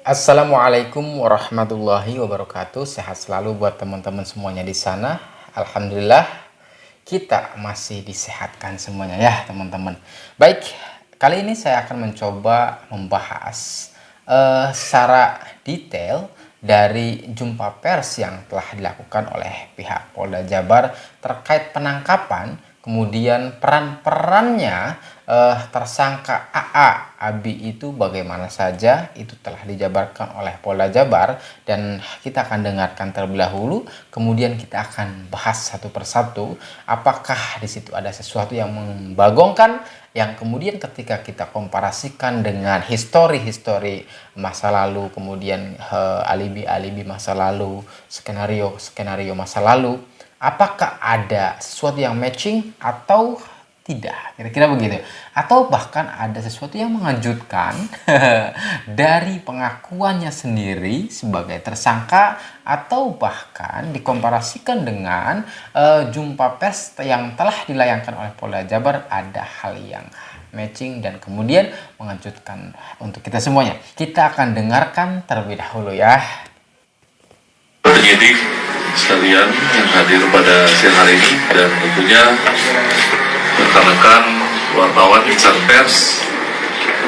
Assalamualaikum warahmatullahi wabarakatuh. Sehat selalu buat teman-teman semuanya di sana. Alhamdulillah kita masih disehatkan semuanya ya teman-teman. Baik, kali ini saya akan mencoba membahas secara detail dari jumpa pers yang telah dilakukan oleh pihak Polda Jabar terkait penangkapan, kemudian peran-perannya tersangka AA Abi itu bagaimana saja itu telah dijabarkan oleh Polda Jabar, dan kita akan dengarkan terlebih dahulu, kemudian kita akan bahas satu persatu apakah di situ ada sesuatu yang membagongkan yang kemudian ketika kita komparasikan dengan histori-histori masa lalu, kemudian alibi-alibi masa lalu, skenario-skenario masa lalu, apakah ada sesuatu yang matching atau tidak, kira-kira begitu, atau bahkan ada sesuatu yang mengejutkan dari pengakuannya sendiri sebagai tersangka, atau bahkan dikomparasikan dengan jumpa pers yang telah dilayangkan oleh Polda Jabar, ada hal yang matching dan kemudian mengejutkan untuk kita semuanya. Kita akan dengarkan terlebih dahulu ya. Penyidik sekalian yang hadir pada siang hari ini, dan tentunya rekan-rekan wartawan insan pers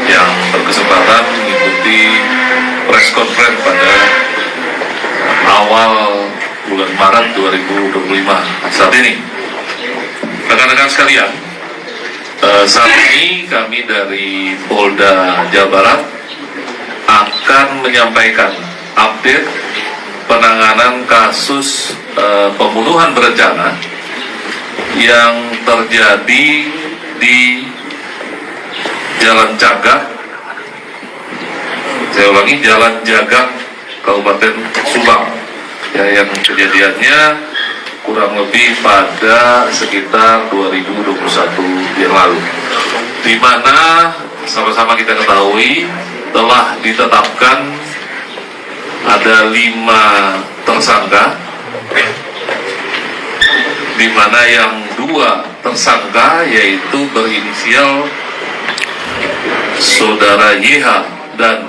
yang berkesempatan mengikuti press conference pada awal bulan Maret 2025 saat ini. Rekan-rekan sekalian, saat ini kami dari Polda Jawa Barat akan menyampaikan update penanganan kasus pembunuhan berencana yang terjadi di Jalan Cagak, saya ulangi, Jalan Jagak, Kabupaten Subang, ya, yang kejadiannya kurang lebih pada sekitar 2021 yang lalu, di mana sama-sama kita ketahui telah ditetapkan ada 5 tersangka, di mana yang 2 tersangka yaitu berinisial Saudara YH dan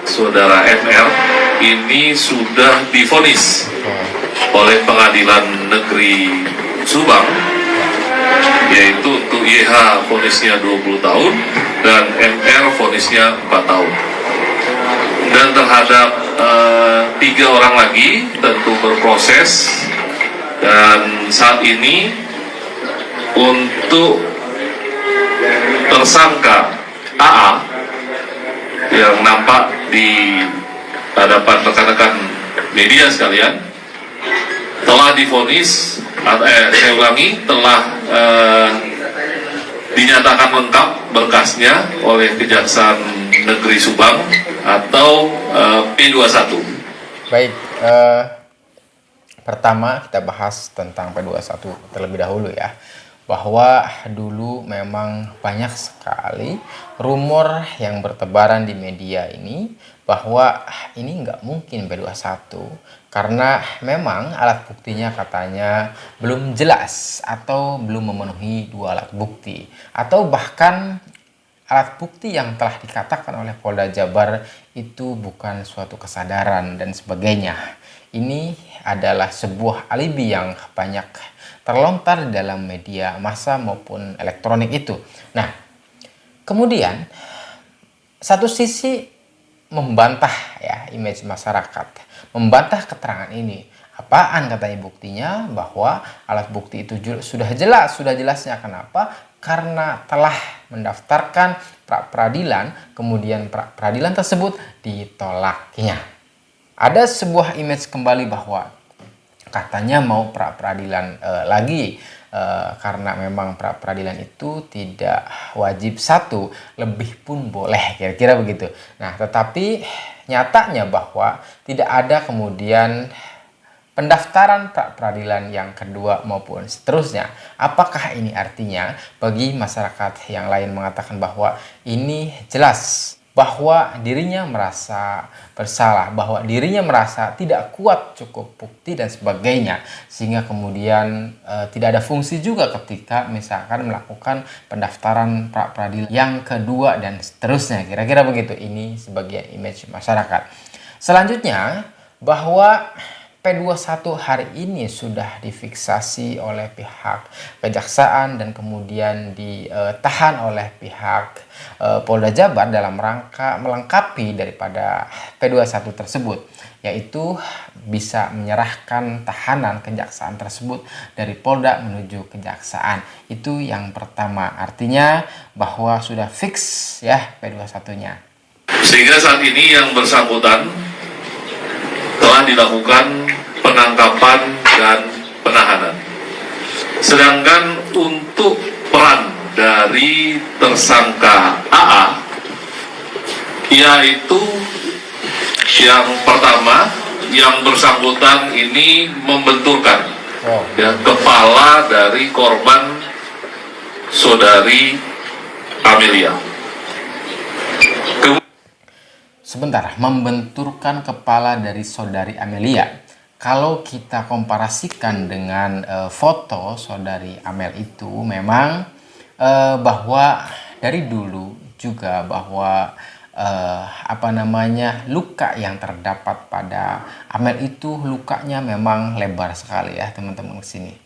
Saudara MR ini sudah divonis oleh Pengadilan Negeri Subang, yaitu untuk YH vonisnya 20 tahun dan MR vonisnya 4 tahun. Dan terhadap 3 orang lagi tentu berproses. Dan saat ini untuk tersangka AA yang nampak di hadapan rekan-rekan media sekalian telah divonis, saya ulangi, telah dinyatakan lengkap berkasnya oleh Kejaksaan Negeri Subang atau P21. Baik, pertama kita bahas tentang P21 terlebih dahulu ya, bahwa dulu memang banyak sekali rumor yang bertebaran di media ini bahwa ini nggak mungkin P21 karena memang alat buktinya katanya belum jelas atau belum memenuhi 2 alat bukti, atau bahkan alat bukti yang telah dikatakan oleh Polda Jabar itu bukan suatu kesadaran dan sebagainya. Ini adalah sebuah alibi yang banyak terlontar di dalam media massa maupun elektronik itu. Nah, kemudian satu sisi membantah ya image masyarakat, membantah keterangan ini. Apaan katanya buktinya? Bahwa alat bukti itu sudah jelasnya. Kenapa? Karena telah mendaftarkan pra-peradilan, kemudian pra-peradilan tersebut ditolaknya. Ada sebuah image kembali bahwa katanya mau pra-peradilan lagi karena memang pra-peradilan itu tidak wajib 1, lebih pun boleh, kira-kira begitu. Nah, tetapi nyatanya bahwa tidak ada kemudian pendaftaran pra-peradilan yang kedua maupun seterusnya. Apakah ini artinya bagi masyarakat yang lain mengatakan bahwa ini jelas bahwa dirinya merasa bersalah, bahwa dirinya merasa tidak kuat cukup bukti dan sebagainya, sehingga kemudian tidak ada fungsi juga ketika misalkan melakukan pendaftaran pra peradilan yang kedua dan seterusnya. Kira-kira begitu. Ini sebagai image masyarakat. Selanjutnya, bahwa P21 hari ini sudah difiksasi oleh pihak kejaksaan dan kemudian ditahan oleh pihak Polda Jabar dalam rangka melengkapi daripada P21 tersebut, yaitu bisa menyerahkan tahanan kejaksaan tersebut dari Polda menuju kejaksaan. Itu yang pertama, artinya bahwa sudah fix ya P21-nya. Sehingga saat ini yang bersangkutan telah dilakukan penangkapan dan penahanan. Sedangkan untuk peran dari tersangka AA, yaitu yang pertama, yang bersangkutan ini membenturkan kepala dari korban saudari Amelia. Sebentar, membenturkan kepala dari saudari Amelia. Kalau kita komparasikan dengan foto saudari Amel itu, memang bahwa dari dulu juga bahwa luka yang terdapat pada Amel itu lukanya memang lebar sekali ya teman-teman, sini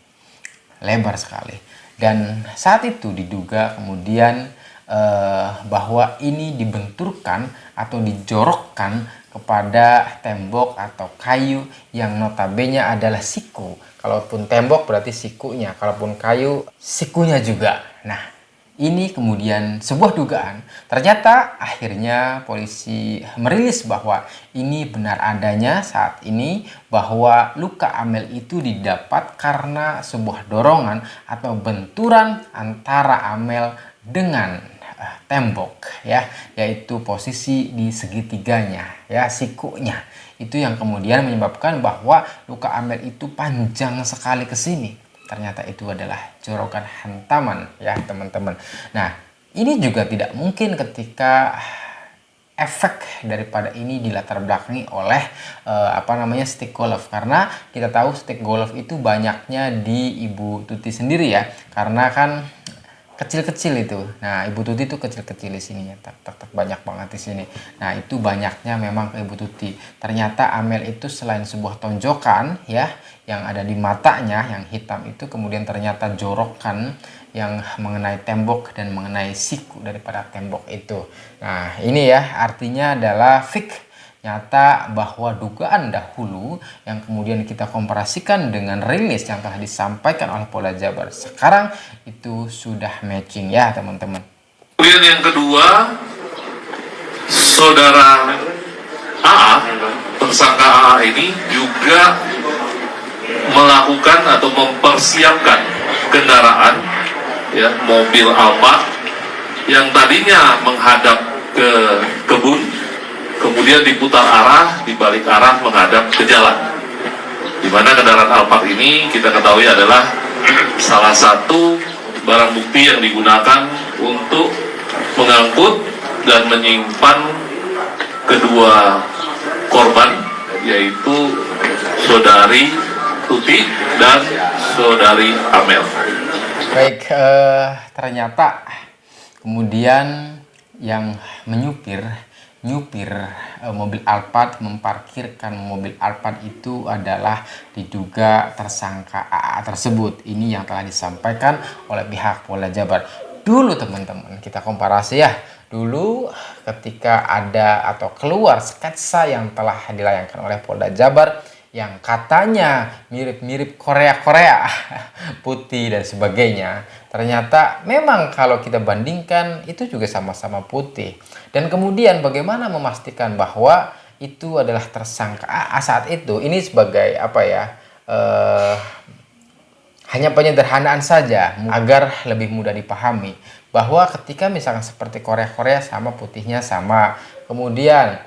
lebar sekali. Dan saat itu diduga kemudian bahwa ini dibenturkan atau dijorokkan kepada tembok atau kayu yang notabene adalah siku. Kalaupun tembok berarti sikunya, kalaupun kayu sikunya juga. Nah, ini kemudian sebuah dugaan. Ternyata akhirnya polisi merilis bahwa ini benar adanya saat ini, bahwa luka Amel itu didapat karena sebuah dorongan atau benturan antara Amel dengan tembok ya, yaitu posisi di segitiganya ya, sikunya. Itu yang kemudian menyebabkan bahwa luka Amel itu panjang sekali ke sini. Ternyata itu adalah jorokan hantaman ya teman-teman. Nah, ini juga tidak mungkin ketika efek daripada ini dilatar belakangi oleh stick golf, karena kita tahu stick golf itu banyaknya di Ibu Tuti sendiri ya, karena kan kecil-kecil itu. Nah, Ibu Tuti itu kecil-kecil di sini ya, banyak banget di sini. Nah, itu banyaknya memang ke Ibu Tuti. Ternyata Amel itu selain sebuah tonjokan ya yang ada di matanya yang hitam itu, kemudian ternyata jorokan yang mengenai tembok dan mengenai siku daripada tembok itu. Nah, ini ya artinya adalah fix nyata bahwa dugaan dahulu yang kemudian kita komparasikan dengan rilis yang telah disampaikan oleh Polda Jabar sekarang itu sudah matching ya teman-teman. Kemudian yang kedua, saudara AA, tersangka AA ini juga melakukan atau mempersiapkan kendaraan ya, mobil Alphard yang tadinya menghadap ke kebun, kemudian diputar arah, dibalik arah menghadap ke jalan. Di mana kendaraan Alphard ini kita ketahui adalah salah satu barang bukti yang digunakan untuk mengangkut dan menyimpan kedua korban, yaitu saudari Tuti dan saudari Amel. Baik, ternyata kemudian yang menyupir mobil Alphard, memparkirkan mobil Alphard itu adalah diduga tersangka AA tersebut. Ini yang telah disampaikan oleh pihak Polda Jabar. Dulu teman-teman kita komparasi ya, dulu ketika ada atau keluar sketsa yang telah dilayangkan oleh Polda Jabar yang katanya mirip-mirip Korea putih dan sebagainya, ternyata memang kalau kita bandingkan itu juga sama-sama putih. Dan kemudian bagaimana memastikan bahwa itu adalah tersangka AA saat itu? Ini sebagai hanya penyederhanaan saja agar lebih mudah dipahami, bahwa ketika misalkan seperti Korea sama putihnya sama, kemudian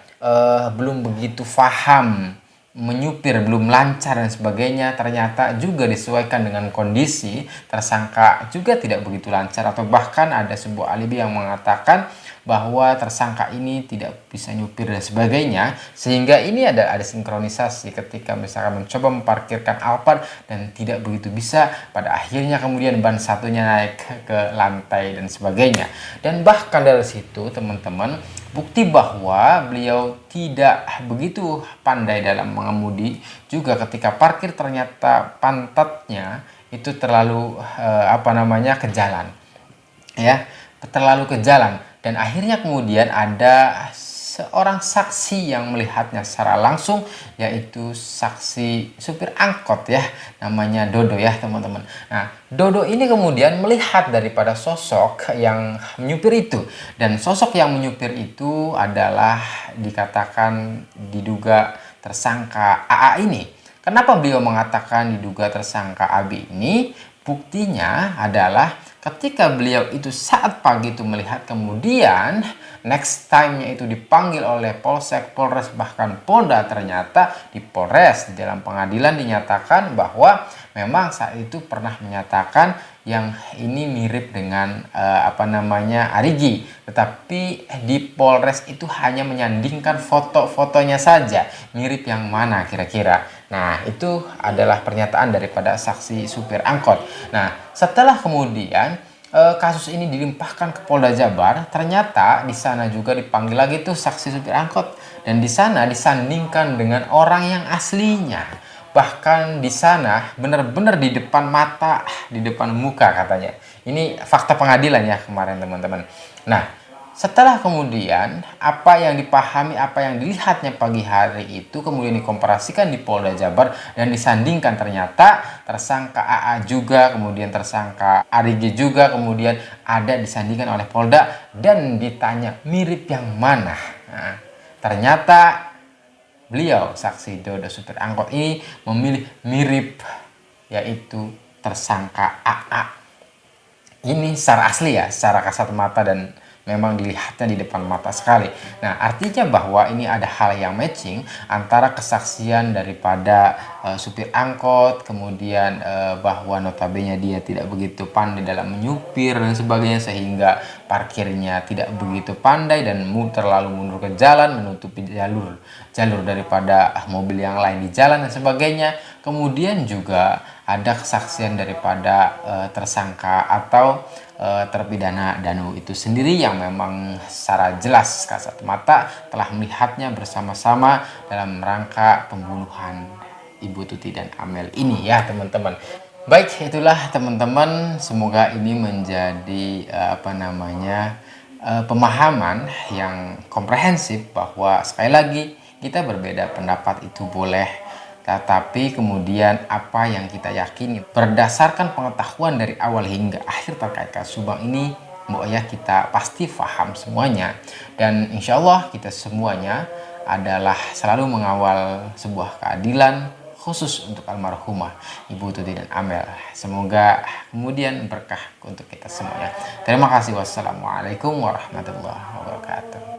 belum begitu paham menyupir, belum lancar dan sebagainya, ternyata juga disesuaikan dengan kondisi tersangka juga tidak begitu lancar, atau bahkan ada sebuah alibi yang mengatakan bahwa tersangka ini tidak bisa nyupir dan sebagainya, sehingga ini ada sinkronisasi ketika misalkan mencoba memparkirkan Alphard dan tidak begitu bisa, pada akhirnya kemudian ban satunya naik ke lantai dan sebagainya. Dan bahkan dari situ teman-teman, bukti bahwa beliau tidak begitu pandai dalam mengemudi juga ketika parkir ternyata pantatnya itu terlalu ke jalan, ya, terlalu ke jalan. Dan akhirnya kemudian ada seorang saksi yang melihatnya secara langsung, yaitu saksi supir angkot ya, namanya Dodo ya teman-teman. Nah, Dodo ini kemudian melihat daripada sosok yang menyupir itu, dan sosok yang menyupir itu adalah dikatakan diduga tersangka AA ini. Kenapa beliau mengatakan diduga tersangka AB ini? Buktinya adalah ketika beliau itu saat pagi itu melihat, kemudian next time-nya itu dipanggil oleh Polsek, Polres, bahkan Polda, ternyata di Polres di dalam pengadilan dinyatakan bahwa memang saat itu pernah menyatakan yang ini mirip dengan Arigi, tetapi di Polres itu hanya menyandingkan foto-fotonya saja. Mirip yang mana kira-kira? Nah, itu adalah pernyataan daripada saksi supir angkot. Nah, setelah kemudian kasus ini dilimpahkan ke Polda Jabar, ternyata di sana juga dipanggil lagi tuh saksi supir angkot, dan di sana disandingkan dengan orang yang aslinya. Bahkan di sana benar-benar di depan mata, di depan muka katanya. Ini fakta pengadilan ya kemarin teman-teman. Nah, setelah kemudian apa yang dipahami, apa yang dilihatnya pagi hari itu kemudian dikomparasikan di Polda Jabar dan disandingkan, ternyata tersangka AA juga, kemudian tersangka Arigi juga kemudian ada disandingkan oleh Polda, dan ditanya mirip yang mana. Nah, ternyata beliau saksi Dodo supir angkot ini memilih mirip, yaitu tersangka AA. Ini secara asli ya, secara kasat mata, dan memang dilihatnya di depan mata sekali. Nah, artinya bahwa ini ada hal yang matching antara kesaksian daripada supir angkot, kemudian bahwa notabene dia tidak begitu pandai dalam menyupir dan sebagainya, sehingga parkirnya tidak begitu pandai dan terlalu mundur ke jalan, menutupi jalur daripada mobil yang lain di jalan dan sebagainya. Kemudian juga ada kesaksian daripada tersangka atau terpidana Danu itu sendiri, yang memang secara jelas kasat mata telah melihatnya bersama-sama dalam rangka pembunuhan Ibu Tuti dan Amel ini ya teman-teman. Baik, itulah teman-teman, semoga ini menjadi pemahaman yang komprehensif bahwa sekali lagi kita berbeda pendapat itu boleh, tetapi kemudian apa yang kita yakini berdasarkan pengetahuan dari awal hingga akhir terkait kasus Subang ini, ya kita pasti paham semuanya. Dan insya Allah kita semuanya adalah selalu mengawal sebuah keadilan khusus untuk almarhumah Ibu Tuti dan Amel. Semoga kemudian berkah untuk kita semuanya. Terima kasih. Wassalamualaikum warahmatullahi wabarakatuh.